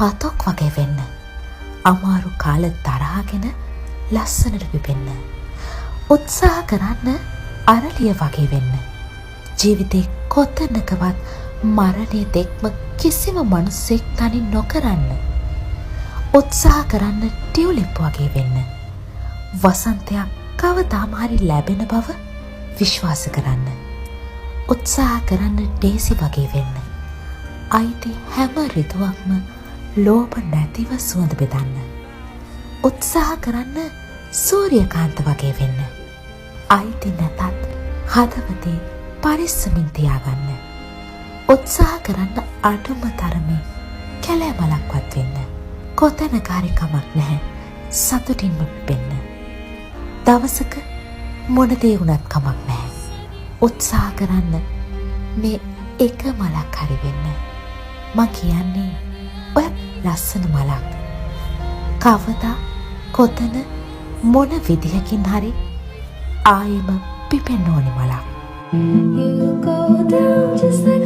පතොක් වගේ වෙන්න. අමාරු කාල තරහාගෙන ලස්සනට පිපෙන්න. උත්සාහ කරන්න අරලිය වගේ වෙන්න. ජීවිතේ කොතැනකවත් මරණය දෙක්ම කිසිම මනුස්සෙක් තනි නොකරන්න. උත්සාහ කරන්න ටියුලිප් වගේ වෙන්න. වසන්තයක් කවදාම හරි ලැබෙන බව විශ්වාස කරන්න. උත්සාහ කරන්න ඩේසි වගේ වෙන්න. අයිති හැම ඍතුවක්ම ලෝභ නැතිව සුවඳ බෙදන්න. උත්සාහ කරන්න සූර්යකාන්ත වගේ වෙන්න. අයිති නැතත් හදවතේ පරිස්සමින් තියාගන්න. උත්සාහ කරන්න අඩුම තරමේ කැලෑ මලක්වත් වෙන්න. කොතැනක හරි කමක් නැහැ සතුටින්ම පිපෙන්න. දවසක මොන දේ වුණත් කමක් නැහැ. උත්සාහ කරන්න මේ එක මලක් හරි වෙන්න. මං කියන්නේ ඔය ලස්සන මලක්. කවදා කොතන මොන විදිහකින් හරි ආයෙම පිපෙන්න ඕනි මලක්. You go down just like